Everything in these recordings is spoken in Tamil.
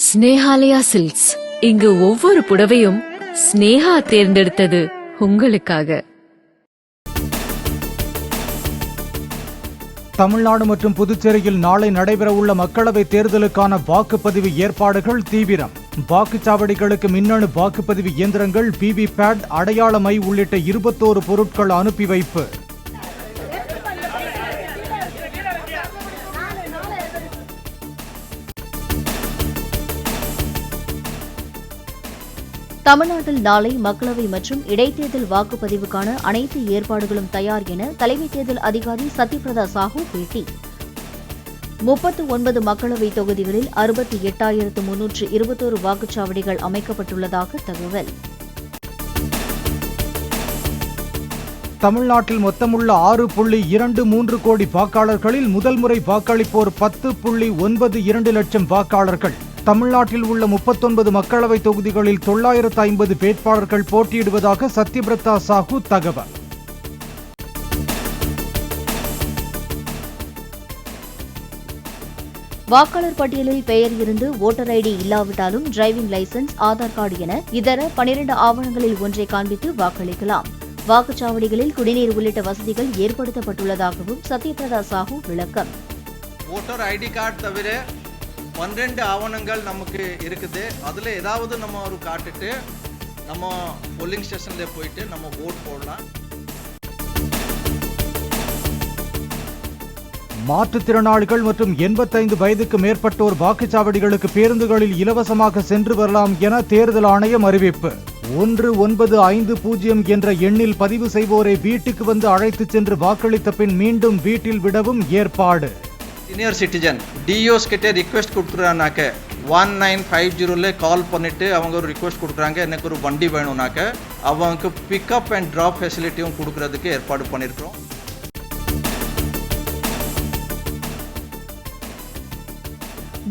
ஸ்னேஹாலயா சில்க்ஸ். இங்கு ஒவ்வொரு புடவையும் ஸ்னேஹா தேர்ந்தெடுத்தது உங்களுக்காக. தமிழ்நாடு மற்றும் புதுச்சேரியில் நாளை நடைபெறவுள்ள மக்களவைத் தேர்தலுக்கான வாக்குப்பதிவு ஏற்பாடுகள் தீவிரம். வாக்குச்சாவடிகளுக்கு மின்னணு வாக்குப்பதிவு இயந்திரங்கள், விவிபேட், அடையாள மை உள்ளிட்ட 21 பொருட்கள் அனுப்பி வைப்பு. தமிழ்நாட்டில் நாளை மக்களவை மற்றும் இடைத்தேர்தல் வாக்குப்பதிவுக்கான அனைத்து ஏற்பாடுகளும் தயார் என தலைமை தேர்தல் அதிகாரி சத்யபிரதா சாஹூ பேட்டி. 39 மக்களவை தொகுதிகளில் 68,321 வாக்குச்சாவடிகள் அமைக்கப்பட்டுள்ளதாக தகவல். தமிழ்நாட்டில் மொத்தமுள்ள 6.23 கோடி வாக்காளர்களில் முதல் முறை வாக்களிப்போர் 10.92 லட்சம் வாக்காளர்கள். தமிழ்நாட்டில் உள்ள 39 மக்களவை தொகுதிகளில் 950 வேட்பாளர்கள் போட்டியிடுவதாக சத்யபிரதா சாஹூ தகவல். வாக்காளர் பட்டியலில் பெயர் இருந்து ஓட்டர் ஐடி இல்லாவிட்டாலும் டிரைவிங் லைசென்ஸ், ஆதார் கார்டு என இதர 12 ஆவணங்களில் ஒன்றை காண்பித்து வாக்களிக்கலாம். வாக்குச்சாவடிகளில் குடிநீர் உள்ளிட்ட வசதிகள் ஏற்படுத்தப்பட்டுள்ளதாகவும் சத்யபிரதா சாஹூ விளக்கம். ஓட்டர் ஐடி கார்டு தவிர 12 ஆவணங்கள் நமக்கு இருக்குது. அதில் ஏதாவது நம்ம ஒரு காட்டுட்டு நம்ம போலிங் ஸ்டேஷனில் போயிட்டு நம்ம ஓட் போடலாம். மாற்றுத்திறனாளிகள் மற்றும் 85 வயதுக்கு மேற்பட்டோர் வாக்குச்சாவடிகளுக்கு பேருந்துகளில் இலவசமாக சென்று வரலாம் என தேர்தல் ஆணையம் அறிவிப்பு. 1950 என்ற எண்ணில் பதிவு செய்வோரை வீட்டுக்கு வந்து அழைத்துச் சென்று வாக்களித்த பின் மீண்டும் வீட்டில் விடவும் ஏற்பாடு. சீனியர் சிட்டிசன் டிஓஸ் கிட்டே ரிக்வெஸ்ட் கொடுத்துறானாக்க 1950 கால் பண்ணிட்டு அவங்க ஒரு ரிக்வெஸ்ட் கொடுக்குறாங்க, எனக்கு ஒரு வண்டி வேணும்னாக்க அவங்களுக்கு பிக்கப் அண்ட் ட்ராப் ஃபெசிலிட்டியும் கொடுக்கறதுக்கு ஏற்பாடு பண்ணியிருக்கிறோம்.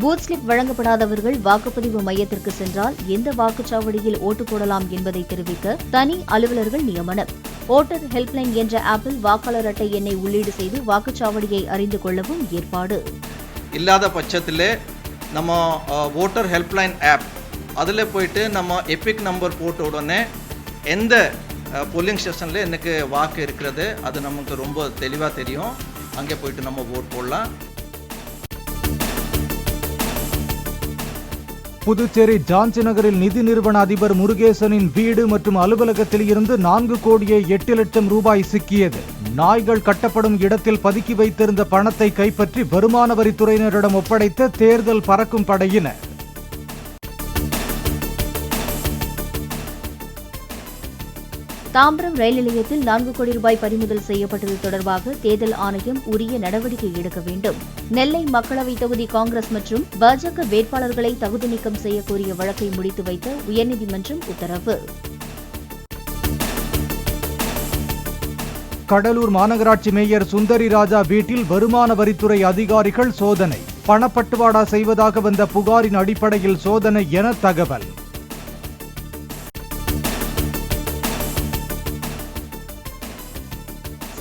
பூத் ஸ்லிப் வழங்கப்படாதவர்கள் வாக்குப்பதிவு மையத்திற்கு சென்றால் எந்த வாக்குச்சாவடியில் ஓட்டு போடலாம் என்பதை தெரிவிக்க தனி அலுவலர்கள் நியமனம். ஓட்டர் ஹெல்ப்லைன் என்ற ஆப்பில் வாக்காளர் அட்டை எண்ணை உள்ளீடு செய்து வாக்குச்சாவடியை அறிந்து கொள்ளவும் ஏற்பாடு. இல்லாத பட்சத்தில் நம்ம ஓட்டர் ஹெல்ப்லைன் ஆப் அதில் போயிட்டு நம்ம எபிக் நம்பர் போட்ட உடனே எந்த போலிங் ஸ்டேஷனில் எனக்கு வாக்கு இருக்கிறது அது நமக்கு ரொம்ப தெளிவாக தெரியும். அங்கே போயிட்டு நம்ம ஓட் போடலாம். புதுச்சேரி ஜான்சி நகரில் நிதி நிறுவன அதிபர் முருகேசனின் வீடு மற்றும் அலுவலகத்தில் இருந்து 4,08 லட்சம் ரூபாய் சிக்கியது. நாய்கள் கட்டப்படும் இடத்தில் பதுக்கி வைத்திருந்த பணத்தை கைப்பற்றி வருமான வரித்துறையினரிடம் ஒப்படைத்த தேர்தல் பறக்கும் படையினர். தாம்பரம் ரயில் நிலையத்தில் 4 கோடி ரூபாய் பறிமுதல் செய்யப்பட்டது தொடர்பாக தேர்தல் ஆணையம் உரிய நடவடிக்கை எடுக்க வேண்டும். நெல்லை மக்களவைத் தொகுதி காங்கிரஸ் மற்றும் பாஜக வேட்பாளர்களை தகுதி நீக்கம் செய்ய கோரிய வழக்கை முடித்து வைத்த உயர்நீதிமன்றம் உத்தரவு. கடலூர் மாநகராட்சி மேயர் சுந்தரி ராஜா வீட்டில் வருமான வரித்துறை அதிகாரிகள் சோதனை. பணப்பட்டுவாடா செய்வதாக வந்த புகாரின் அடிப்படையில் சோதனை என தகவல்.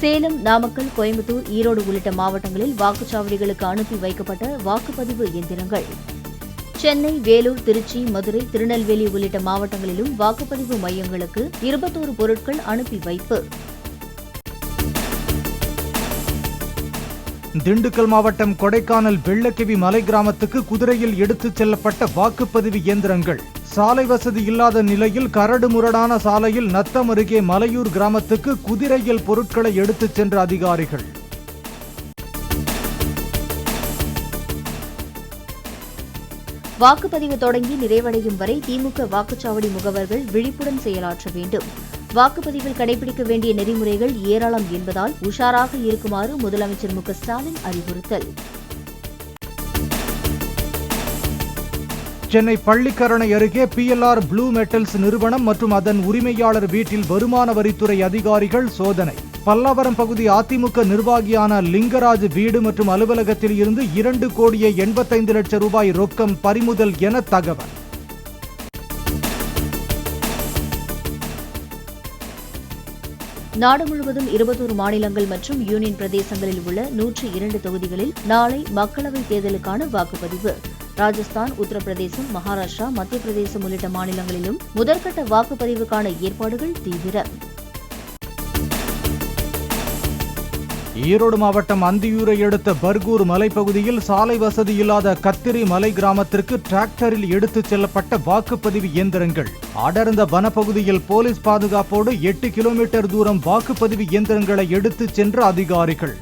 சேலம், நாமக்கல், கோயம்புத்தூர், ஈரோடு உள்ளிட்ட மாவட்டங்களில் வாக்குச்சாவடிகளுக்கு அனுப்பி வைக்கப்பட்ட வாக்குப்பதிவு இயந்திரங்கள். சென்னை, வேலூர், திருச்சி, மதுரை, திருநெல்வேலி உள்ளிட்ட மாவட்டங்களிலும் வாக்குப்பதிவு மையங்களுக்கு 21 பொருட்கள் அனுப்பி வைப்பு. திண்டுக்கல் மாவட்டம் கொடைக்கானல் வெள்ளக்கெவி மலை கிராமத்துக்கு குதிரையில் எடுத்துச் செல்லப்பட்ட வாக்குப்பதிவு இயந்திரங்கள். சாலை வசதி இல்லாத நிலையில் கரடு முரடான சாலையில் நத்தம் அருகே மலையூர் கிராமத்துக்கு குதிரையில் பொருட்களை எடுத்துச் சென்ற அதிகாரிகள். வாக்குப்பதிவு தொடங்கி நிறைவடையும் வரை திமுக வாக்குச்சாவடி முகவர்கள் விழிப்புடன் செயலாற்ற வேண்டும். வாக்குப்பதிவில் கடைபிடிக்க வேண்டிய நெறிமுறைகள் ஏராளம் என்பதால் உஷாராக இருக்குமாறு முதலமைச்சர் மு க ஸ்டாலின் அறிவுறுத்தல். சென்னை பள்ளிக்கரணை அருகே PLR ப்ளூ மெட்டல்ஸ் நிறுவனம் மற்றும் அதன் உரிமையாளர் வீட்டில் வருமான வரித்துறை அதிகாரிகள் சோதனை. பல்லாவரம் பகுதி அதிமுக நிர்வாகியான லிங்கராஜ் வீடு மற்றும் அலுவலகத்தில் இருந்து 2,85 லட்சம் ரூபாய் ரொக்கம் பறிமுதல் என தகவல். நாடு முழுவதும் 21 மாநிலங்கள் மற்றும் யூனியன் பிரதேசங்களில் உள்ள 102 தொகுதிகளில் நாளை மக்களவைத் தேர்தலுக்கான வாக்குப்பதிவு. ராஜஸ்தான், உத்தரப்பிரதேசம், மகாராஷ்டிரா, மத்திய பிரதேசம் உள்ளிட்ட மாநிலங்களிலும் முதற்கட்ட வாக்குப்பதிவுக்கான ஏற்பாடுகள் தீவிரம். ஈரோடு மாவட்டம் அந்தியூரை அடுத்த பர்கூர் மலைப்பகுதியில் சாலை வசதி இல்லாத கத்திரி மலை கிராமத்திற்கு டிராக்டரில் எடுத்துச் செல்லப்பட்ட வாக்குப்பதிவு இயந்திரங்கள். அடர்ந்த வனப்பகுதியில் போலீஸ் பாதுகாப்போடு 8 கிலோமீட்டர் தூரம் வாக்குப்பதிவு இயந்திரங்களை எடுத்துச் சென்ற அதிகாரிகள்.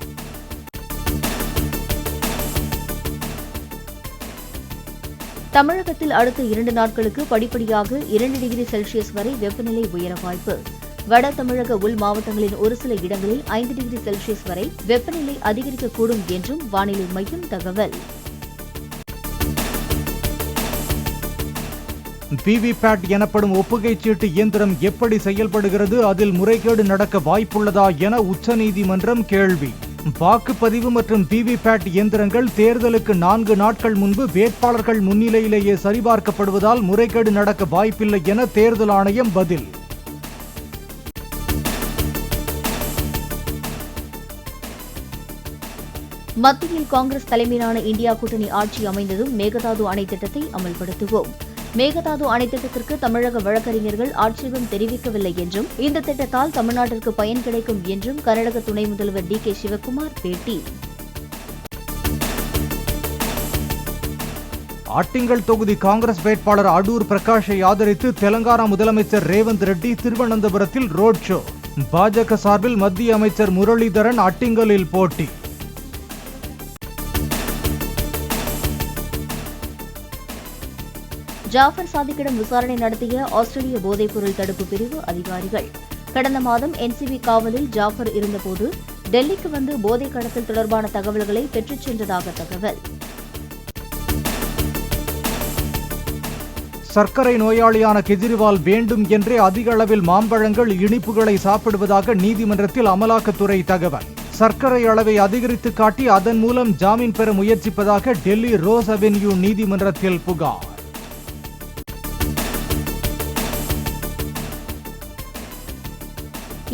தமிழகத்தில் அடுத்த 2 நாட்களுக்கு படிப்படியாக 2 டிகிரி செல்சியஸ் வரை வெப்பநிலை உயர வாய்ப்பு. வட தமிழக உள் மாவட்டங்களின் ஒரு சில இடங்களில் 5 டிகிரி செல்சியஸ் வரை வெப்பநிலை அதிகரிக்கக்கூடும் என்றும் வானிலை மையம் தகவல். விவிபேட் எனப்படும் ஒப்புகைச் சீட்டு இயந்திரம் எப்படி செயல்படுகிறது, அதில் முறைகேடு நடக்க வாய்ப்புள்ளதா என உச்சநீதிமன்றம் கேள்வி. வாக்குப்பதிவு மற்றும் விவிபேட் இயந்திரங்கள் தேர்தலுக்கு 4 நாட்கள் முன்பு வேட்பாளர்கள் முன்னிலையிலேயே சரிபார்க்கப்படுவதால் முறைகேடு நடக்க வாய்ப்பில்லை என தேர்தல் ஆணையம் பதில். மத்தியில் காங்கிரஸ் தலைமையிலான இந்தியா கூட்டணி ஆட்சி அமைந்ததும் மேகதாது அணை திட்டத்தை அமல்படுத்துவோம். மேகதாது அணை திட்டத்திற்கு தமிழக வழக்கறிஞர்கள் ஆட்சேபம் தெரிவிக்கவில்லை என்றும் இந்த திட்டத்தால் தமிழ்நாட்டிற்கு பயன் கிடைக்கும் என்றும் கர்நாடக துணை முதல்வர் டி.கே. சிவக்குமார் பேட்டி. ஆட்டிங்கல் தொகுதி காங்கிரஸ் வேட்பாளர் அடூர் பிரகாஷை ஆதரித்து தெலங்கானா முதலமைச்சர் ரேவந்த் ரெட்டி திருவனந்தபுரத்தில் ரோட் ஷோ. பாஜக சார்பில் மத்திய அமைச்சர் முரளிதரன் ஆட்டிங்கலில் போட்டி. ஜாஃபர் சாதிக்கிடம் விசாரணை நடத்திய ஆஸ்திரேலிய போதைப்பொருள் தடுப்பு பிரிவு அதிகாரிகள். கடந்த மாதம் என்சிபி காவலில் ஜாஃபர் இருந்தபோது டெல்லிக்கு வந்து போதை கடத்தல் தொடர்பான தகவல்களை பெற்றுச் சென்றதாக தகவல். சர்க்கரை நோயாளியான கெஜ்ரிவால் வேண்டும் என்றே அதிக அளவில் மாம்பழங்கள், இனிப்புகளை சாப்பிடுவதாக நீதிமன்றத்தில் அமலாக்கத்துறை தகவல். சர்க்கரை அளவை அதிகரித்து காட்டி அதன் மூலம் ஜாமீன் பெற முயற்சிப்பதாக டெல்லி ரோஸ் அவென்யூ நீதிமன்றத்தில் புகார்.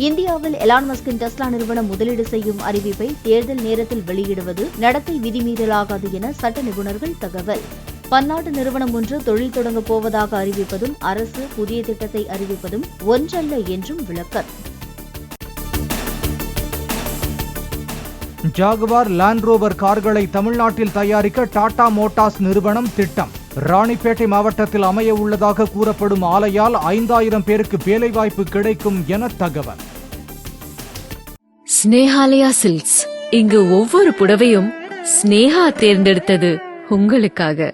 இந்தியாவில் எலான் மஸ்கின் டெஸ்லா நிறுவனம் முதலீடு செய்யும் அறிவிப்பை தேர்தல் நேரத்தில் வெளியிடுவது நடத்தை விதிமீறலாகாது என சட்ட நிபுணர்கள் தகவல். பன்னாட்டு நிறுவனம் ஒன்று தொழில் தொடங்கப் போவதாக அறிவிப்பதும் அரசு புதிய திட்டத்தை அறிவிப்பதும் ஒன்றல்ல என்றும் விளக்கம். ஜாகுவார், லேண்ட் ரோவர் கார்களை தமிழ்நாட்டில் தயாரிக்க டாடா மோட்டார்ஸ் நிறுவனம் திட்டம். ராணிப்பேட்டை மாவட்டத்தில் அமைய உள்ளதாக கூறப்படும் ஆலையால் 5000 பேருக்கு வேலைவாய்ப்பு கிடைக்கும் என தகவல். ஸ்னேஹாலயா சில்க்ஸ், இங்கு ஒவ்வொரு புடவையும் ஸ்னேகா தேர்ந்தெடுத்தது உங்களுக்காக.